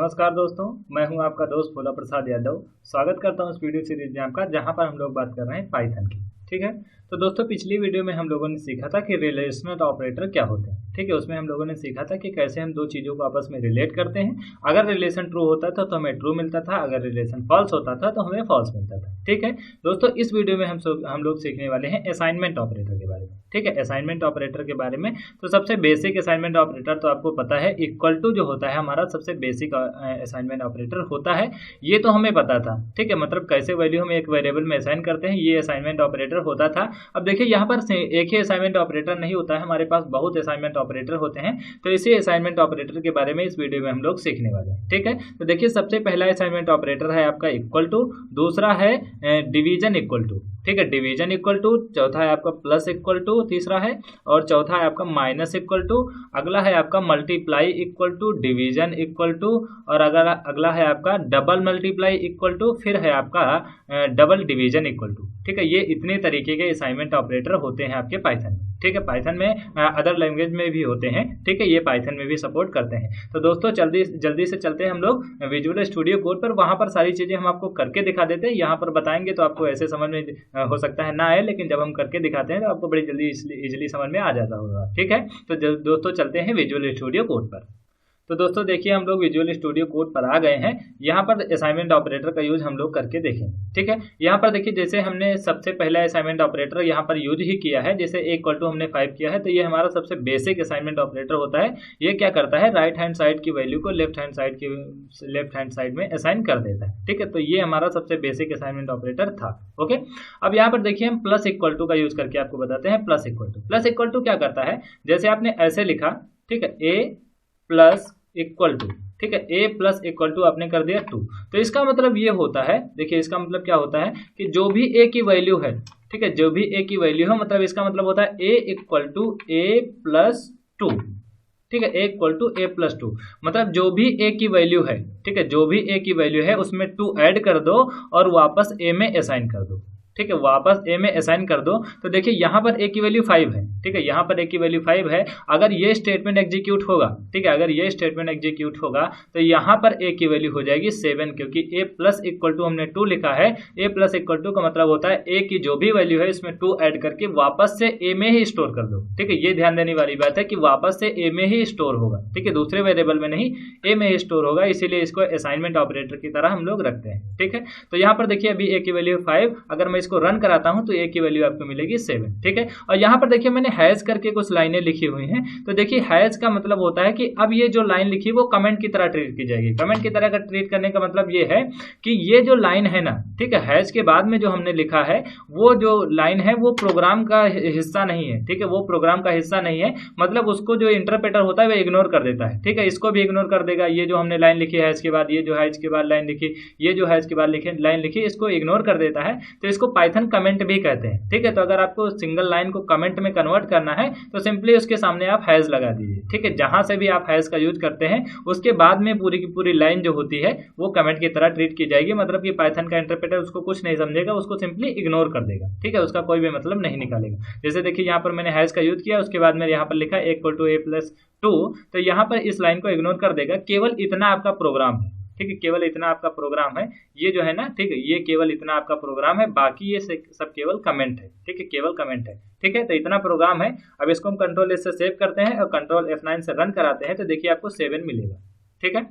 नमस्कार दोस्तों, मैं हूं आपका दोस्त भोला प्रसाद यादव। स्वागत करता हूं इस वीडियो सीरीज में आपका, जहां पर हम लोग बात कर रहे हैं पाइथन की। ठीक है, तो दोस्तों पिछली वीडियो में हम लोगों ने सीखा था कि रिलेशनल ऑपरेटर क्या होते हैं। ठीक है, उसमें हम लोगों ने सीखा था कि कैसे हम दो चीज़ों को आपस में रिलेट करते हैं। अगर रिलेशन ट्रू होता था तो हमें ट्रू मिलता था, अगर रिलेशन फॉल्स होता था तो हमें फॉल्स मिलता था। ठीक है दोस्तों, इस वीडियो में हम लोग सीखने वाले हैं असाइनमेंट ऑपरेटर के बारे में। ठीक है, असाइनमेंट ऑपरेटर के बारे में तो सबसे बेसिक असाइनमेंट ऑपरेटर तो आपको पता है, इक्वल टू जो होता है हमारा सबसे बेसिक असाइनमेंट ऑपरेटर होता है। ये तो हमें पता था। ठीक है, मतलब कैसे वैल्यू हम एक वेरिएबल में असाइन करते हैं, ये असाइनमेंट ऑपरेटर होता था। अब देखिए यहाँ पर एक ही असाइनमेंट ऑपरेटर नहीं होता है, हमारे पास बहुत असाइनमेंट ऑपरेटर होते हैं। तो इसी असाइनमेंट ऑपरेटर के बारे में इस वीडियो में हम लोग सीखने वाले हैं। ठीक है, तो देखिए सबसे पहला असाइनमेंट ऑपरेटर है आपका इक्वल टू, दूसरा है डिवीजन इक्वल टू। ठीक है, डिवीजन इक्वल टू, चौथा है आपका प्लस इक्वल टू, तीसरा है, और चौथा है आपका माइनस इक्वल टू, अगला है आपका multiply equal to, division equal to, और अगला है आपका डबल मल्टीप्लाई इक्वल टू, फिर है आपका डबल डिवीजन इक्वल टू। ठीक है, ये इतने तरीके के असाइनमेंट ऑपरेटर होते हैं आपके पाइथन में। ठीक है, पाइथन में अदर लैंग्वेज में भी होते हैं। ठीक है, ये पाइथन में भी सपोर्ट करते हैं। तो दोस्तों जल्दी से चलते हैं हम लोग विजुअल स्टूडियो कोड पर। वहां पर सारी चीजें हम आपको करके दिखा देते हैं। यहाँ पर बताएंगे तो आपको ऐसे समझ में हो सकता है ना आए, लेकिन जब हम करके दिखाते हैं तो आपको बड़ी जल्दी इजिली समझ में आ जाता होगा। ठीक है, तो दोस्तों चलते हैं विजुअल स्टूडियो कोड पर। तो दोस्तों देखिए हम लोग विजुअल स्टूडियो कोड पर आ गए हैं। यहाँ पर असाइनमेंट ऑपरेटर का यूज हम लोग करके देखें। ठीक है, यहाँ पर देखिए जैसे हमने सबसे पहला असाइनमेंट ऑपरेटर यहाँ पर यूज ही किया है, जैसे इक्वल टू हमने 5 किया है, तो ये हमारा सबसे बेसिक असाइनमेंट ऑपरेटर होता है। ये क्या करता है, राइट हैंड साइड की वैल्यू को लेफ्ट हैंड साइड में असाइन कर देता है। ठीक है, तो ये हमारा सबसे बेसिक असाइनमेंट ऑपरेटर था। ओके, अब यहाँ पर देखिए हम प्लस इक्वल टू का यूज करके आपको बताते हैं। प्लस इक्वल टू क्या करता है, जैसे आपने ऐसे लिखा, ठीक है, ए प्लस इक्वल टू, ठीक है, ए प्लस इक्वल टू आपने कर दिया 2। तो इसका मतलब ये होता है, देखिए इसका मतलब क्या होता है कि जो भी ए की वैल्यू है, ठीक है, जो भी ए की वैल्यू है, मतलब इसका मतलब होता है ए इक्वल टू ए प्लस 2। ठीक है, ए इक्वल टू ए प्लस 2, मतलब जो भी ए की वैल्यू है, ठीक है, जो भी ए की वैल्यू है उसमें 2 ऐड कर दो और वापस ए में असाइन कर दो। ठीक है, वापस ए में असाइन कर दो। तो देखिए यहाँ पर ए की वैल्यू 5 है। ठीक है, यहाँ पर ए की वैल्यू 5 है। अगर ये स्टेटमेंट एग्जीक्यूट होगा, ठीक है, अगर ये स्टेटमेंट एग्जीक्यूट होगा तो यहाँ पर ए की वैल्यू हो जाएगी 7, क्योंकि ए प्लस इक्वल टू हमने 2 लिखा है। ए प्लस इक्वल टू का मतलब होता है ए की जो भी वैल्यू है इसमें 2 ऐड करके वापस से ए में ही स्टोर कर दो। ठीक है, ये ध्यान देने वाली बात है कि वापस से ए में ही स्टोर होगा। ठीक है, दूसरे वेरिएबल में नहीं, ए में ही स्टोर होगा, इसीलिए इसको असाइनमेंट ऑपरेटर की तरह हम लोग रखते हैं। ठीक है, तो यहाँ पर देखिए अभी ए की वैल्यू 5, अगर मैं इसको रन कराता हूं तो ए की वैल्यू आपको मिलेगी 7। ठीक है, और यहाँ पर देखिए मैंने हैश करके कुछ लाइनें लिखी हुई हैं। तो देखिए हैश का मतलब होता है कि अब ये जो लाइन लिखी वो कमेंट की तरह ट्रीट की जाएगी। कमेंट की तरह का ट्रीट करने का मतलब ये है कि ये जो लाइन है ना, ठीक है, हैश के बाद में जो हमने लिखा है वो जो लाइन है वो प्रोग्राम का हिस्सा नहीं है। ठीक है, वो प्रोग्राम का हिस्सा नहीं है, मतलब उसको जो इंटरप्रेटर होता है वो इग्नोर कर देता है। ठीक है, इसको भी इग्नोर कर देगा। ये जो हमने लाइन लिखी है हैश के बाद, ये जो हैश के बाद लाइन लिखी, ये जो हैश के बाद लाइन लिखी, इसको इग्नोर कर देता है। तो इसको पाइथन कमेंट भी कहते हैं। ठीक है, तो अगर आपको सिंगल लाइन को कमेंट में कन्वर्ट करना है तो सिंपली उसके सामने आप हैश लगा दीजिए। ठीक है, जहां से भी आप हैश का यूज करते हैं उसके बाद में पूरी की पूरी लाइन जो होती है वो कमेंट की तरह ट्रीट की जाएगी। मतलब कि पाइथन का इंटरप्रेटर उसको कुछ नहीं समझेगा, उसको सिंपली इग्नोर कर देगा। ठीक है, उसका कोई भी मतलब नहीं निकालेगा। जैसे देखिए यहाँ पर मैंने हैश का यूज किया, उसके बाद में यहाँ पर लिखा इक्वल टू ए प्लस 2, तो यहाँ पर इस लाइन को इग्नोर कर देगा। केवल इतना आपका प्रोग्राम है। ठीक है, केवल इतना आपका प्रोग्राम है, ये जो है ना, ठीक है, ये केवल इतना आपका प्रोग्राम है, बाकी ये सब केवल कमेंट है। ठीक है, केवल कमेंट है। ठीक है, तो इतना प्रोग्राम है। अब इसको हम कंट्रोल एस से सेव करते हैं और कंट्रोल F9 से रन कराते हैं, तो देखिए आपको 7 मिलेगा। ठीक है,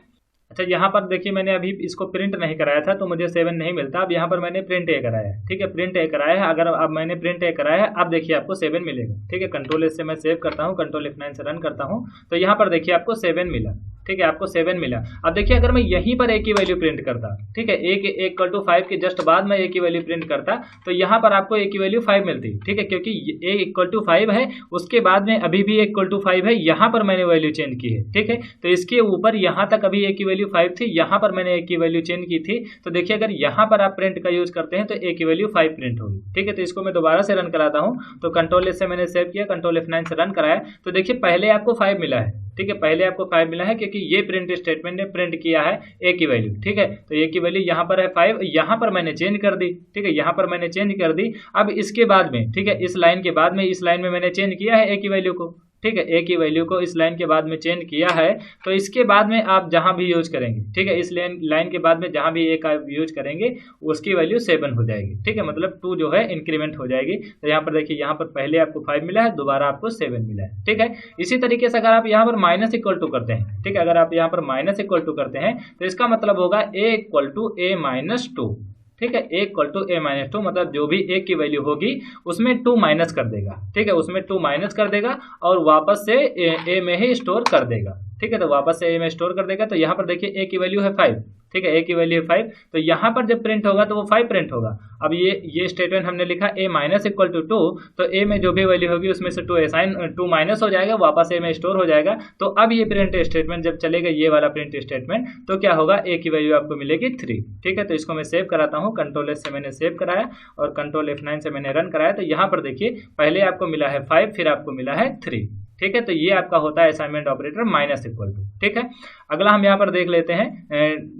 अच्छा यहाँ पर देखिए मैंने अभी इसको प्रिंट नहीं कराया था तो मुझे 7 नहीं मिलता। अब यहाँ पर मैंने प्रिंट ए कराया है। ठीक है, प्रिंट ए कराया है। अगर अब मैंने प्रिंट ए कराया है, अब देखिए आपको 7 मिलेगा। ठीक है, कंट्रोल एस से मैं सेव करता हूँ, कंट्रोल F9 से रन करता हूँ, तो यहाँ पर देखिए आपको 7 मिला। ठीक है, आपको 7 मिला। अब देखिए अगर मैं यहीं पर ए की वैल्यू प्रिंट करता, ठीक है, ए इक्वल टू 5 के जस्ट बाद में ए की वैल्यू प्रिंट करता, तो यहाँ पर आपको ए की वैल्यू 5 मिलती। ठीक है, क्योंकि ए इक्वल टू 5 है, उसके बाद में अभी भी इक्वल टू 5 है, यहाँ पर मैंने वैल्यू चेंज की है। ठीक है, तो इसके ऊपर यहाँ तक अभी ए की वैल्यू 5 थी, यहाँ पर मैंने ए की वैल्यू चेंज की थी। तो देखिए अगर यहाँ पर आप प्रिंट का यूज करते हैं तो ए की वैल्यू 5 प्रिंट होगी। ठीक है, तो इसको मैं दोबारा से रन कराता हूँ, तो कंट्रोल एस से मैंने सेव किया, कंट्रोल F9 से रन कराया, तो देखिए पहले आपको 5 मिला है। ठीक है, पहले आपको 5 मिला है क्योंकि ये प्रिंट स्टेटमेंट ने प्रिंट किया है ए की वैल्यू। ठीक है, तो ए की वैल्यू यहाँ पर है 5, यहाँ पर मैंने चेंज कर दी। ठीक है, यहाँ पर मैंने चेंज कर दी। अब इसके बाद में, ठीक है, इस लाइन के बाद में, इस लाइन में मैंने चेंज किया है ए की वैल्यू को। ठीक है, ए की वैल्यू को इस लाइन के बाद में चेंज किया है, तो इसके बाद में आप जहां भी यूज करेंगे, ठीक है, इस लाइन के बाद में जहां भी ए का यूज करेंगे उसकी वैल्यू 7 हो जाएगी। ठीक है, मतलब 2 जो है इंक्रीमेंट हो जाएगी। तो यहाँ पर देखिए, यहाँ पर पहले आपको 5 मिला है, दोबारा आपको 7 मिला है। ठीक है, इसी तरीके से अगर आप यहाँ पर माइनस इक्वल टू करते हैं, ठीक है, अगर आप यहाँ पर माइनस इक्वल टू करते हैं तो इसका मतलब होगा ए इक्वल टू ए माइनस 2। ठीक है, ए इक्वल टू ए माइनस 2, मतलब जो भी ए की वैल्यू होगी उसमें 2 माइनस कर देगा। ठीक है, उसमें 2 माइनस कर देगा और वापस से ए में ही स्टोर कर देगा। ठीक है, तो वापस से ए में स्टोर कर देगा। तो यहाँ पर देखिए ए की वैल्यू है 5, ठीक है, ए की वैल्यू है 5, तो यहाँ पर जब प्रिंट होगा तो वो 5 प्रिंट होगा। अब ये स्टेटमेंट हमने लिखा ए माइनस इक्वल टू 2, तो ए में जो भी वैल्यू होगी उसमें से 2 माइनस हो जाएगा, वापस ए में स्टोर हो जाएगा। तो अब ये प्रिंट स्टेटमेंट जब चलेगा, ये वाला प्रिंट स्टेटमेंट, तो क्या होगा, ए की वैल्यू आपको मिलेगी 3। ठीक है, तो इसको मैं सेव कराता हूँ, कंट्रोल एस से मैंने सेव कराया और कंट्रोल F9 से मैंने रन कराया। तो यहाँ पर देखिए, पहले आपको मिला है 5, फिर आपको मिला है 3। ठीक है, तो ये आपका होता है assignment operator minus equal to. ठीक है, अगला हम यहाँ पर देख लेते हैं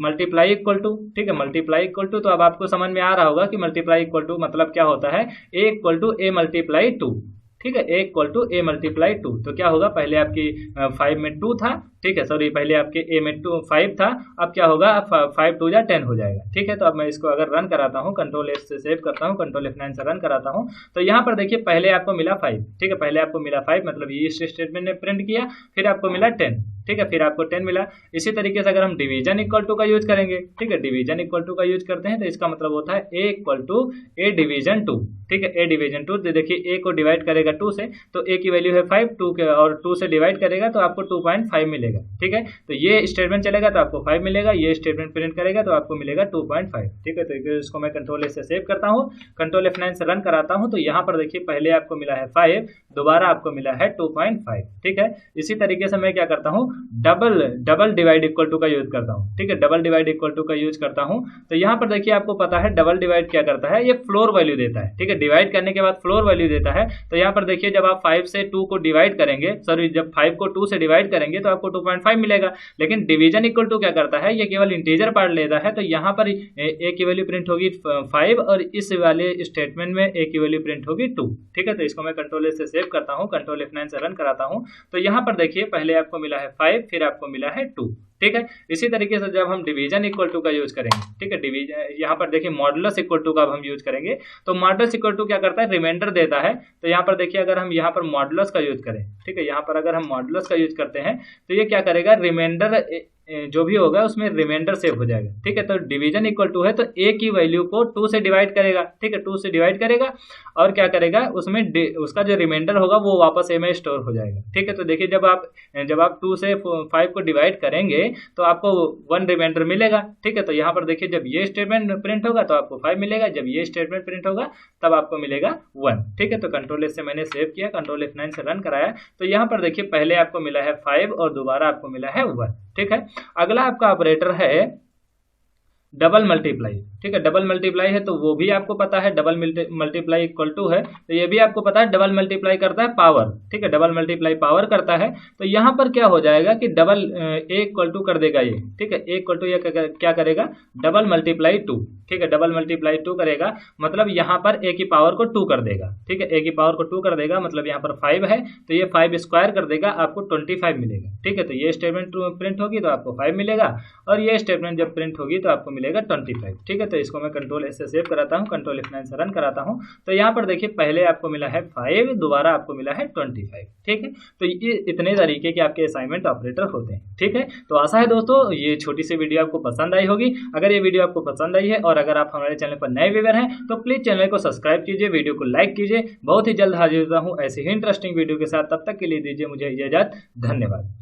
मल्टीप्लाई इक्वल टू। ठीक है, मल्टीप्लाई इक्वल टू, तो अब आपको समझ में आ रहा होगा कि मल्टीप्लाई इक्वल टू मतलब क्या होता है, ए इक्वल टू ए मल्टीप्लाई 2। ठीक है, ए इक्वल टू ए मल्टीप्लाई 2, तो क्या होगा, पहले आपकी 5 में 2 था, ठीक है, सॉरी, पहले आपके ए में 5 था, अब क्या होगा, 5 2 10 हो जाएगा। ठीक है, तो अब मैं इसको अगर रन कराता हूँ, कंट्रोल एस से सेव करता हूँ, कंट्रोल F9 से रन कराता हूँ, तो यहाँ पर देखिए पहले आपको मिला 5। ठीक है, पहले आपको मिला 5, मतलब ये स्टेटमेंट ने प्रिंट किया, फिर आपको मिला 10। ठीक है, फिर आपको 10 मिला। इसी तरीके से अगर हम डिवीजन इक्वल टू का यूज करेंगे, ठीक है, डिवीजन इक्वल टू का यूज करते हैं, तो इसका मतलब होता है ए इक्वल टू ए डिवीजन 2। ठीक है, ए डिवीजन 2, देखिए ए को डिवाइड करेगा 2 से, तो ए की वैल्यू है 5, 2 के और 2 से डिवाइड करेगा तो आपको 2.5 मिलेगा। ठीक है, तो ये स्टेटमेंट चलेगा तो आपको 5 मिलेगा, ये स्टेटमेंट प्रिंट करेगा तो आपको मिलेगा 2.5। ठीक है, तो इसको मैं कंट्रोल एस से सेव करता हूँ, कंट्रोल F9 से रन कराता हूँ, तो यहाँ पर देखिए पहले आपको मिला है 5, दोबारा आपको मिला है 2.5। ठीक है, इसी तरीके से मैं क्या करता हूँ, डबल डिवाइड इक्वल टू का यूज करता हूँ। ठीक है, डबल डिवाइड इक्वल टू का यूज करता हूँ, तो यहाँ पर देखिए आपको पता है डबल डिवाइड क्या करता है, ये फ्लोर वैल्यू देता है। ठीक है, डिवाइड करने के बाद फ्लोर वैल्यू देता है। तो यहाँ पर देखिए, जब आप 5 से 2 को डिवाइड करेंगे, सॉरी, जब 5 को 2 से डिवाइड करेंगे तो आपको 2.5 मिलेगा। लेकिन डिवीजन इक्वल टू क्या करता है, ये केवल इंटीजर पार्ट लेता है, तो यहाँ पर ए की वैल्यू प्रिंट होगी 5 और इस वाले स्टेटमेंट में ए की वैल्यू प्रिंट होगी 2। ठीक है, तो इसको मैं कंट्रोल एस से सेव करता हूँ, कंट्रोल F9 से रन कराता हूँ, तो यहाँ पर देखिए पहले आपको मिला है 5, फिर आपको मिला है 2। ठीक है, इसी तरीके से जब हम डिवीजन इक्वल टू का यूज करेंगे, ठीक है, डिवीजन यहाँ पर देखिए मॉडुलस इक्वल टू का अब हम यूज करेंगे, तो मॉडुलस इक्वल टू क्या करता है, रिमाइंडर देता है। तो यहाँ पर देखिए, अगर हम यहाँ पर मॉडुलस का यूज करें, ठीक है, यहाँ पर अगर हम मॉडुलस का यूज करते हैं तो ये क्या करेगा, रिमाइंडर जो भी होगा उसमें रिमाइंडर सेव हो जाएगा। ठीक है, तो डिवीजन इक्वल टू है तो ए की वैल्यू को 2 से डिवाइड करेगा। ठीक है, 2 से डिवाइड करेगा और क्या करेगा, उसमें उसका जो रिमाइंडर होगा वो वापस ए में स्टोर हो जाएगा। ठीक है, तो देखिए जब आप 2 से 5 को डिवाइड करेंगे तो आपको 1 रिमाइंडर मिलेगा। ठीक है, तो यहाँ पर देखिए जब ये स्टेटमेंट प्रिंट होगा तो आपको 5 मिलेगा, जब ये स्टेटमेंट प्रिंट होगा तब आपको मिलेगा 1। ठीक है, तो कंट्रोल एस से मैंने सेव किया, कंट्रोल F9 से रन कराया, तो यहाँ पर देखिए पहले आपको मिला है 5 और दोबारा आपको मिला है 1। ठीक है, अगला आपका ऑपरेटर है डबल मल्टीप्लाई। ठीक है, डबल मल्टीप्लाई है तो वो भी आपको पता है, डबल मल्टीप्लाई इक्वल टू है तो ये भी आपको पता है, डबल मल्टीप्लाई करता है पावर। ठीक है, डबल मल्टीप्लाई पावर करता है, तो यहाँ पर क्या हो जाएगा कि डबल ए इक्वल टू कर देगा ये। ठीक है, ए इक्वल टू ये क्या करेगा, डबल मल्टीप्लाई 2। ठीक है, डबल मल्टीप्लाई 2 करेगा, मतलब यहाँ पर ए की पावर को 2 कर देगा। ठीक है, ए की पावर को 2 कर देगा, मतलब यहाँ पर 5 है तो ये 5 स्क्वायर कर देगा, आपको 25 मिलेगा। ठीक है, तो ये स्टेटमेंट प्रिंट होगी तो आपको 5 मिलेगा और ये स्टेटमेंट जब प्रिंट होगी तो आपको मिलेगा 25। ठीक है, तो इसको मैं कंट्रोल एस से सेव कराता हूँ, कंट्रोल F9 से रन कराता हूँ, तो यहाँ पर देखिए पहले आपको मिला है 5, दोबारा आपको मिला है 25। ठीक है, तो ये इतने तरीके के आपके असाइनमेंट ऑपरेटर होते हैं। ठीक है, तो आशा है दोस्तों ये छोटी सी वीडियो आपको पसंद आई होगी। अगर ये वीडियो आपको पसंद आई है और अगर आप हमारे चैनल पर नए व्यूअर हैं तो प्लीज चैनल को सब्सक्राइब कीजिए, वीडियो को लाइक कीजिए। बहुत ही जल्द हाजिर होता हूँ ऐसे ही इंटरेस्टिंग वीडियो के साथ, तब तक के लिए दीजिए मुझे इजाजत। धन्यवाद।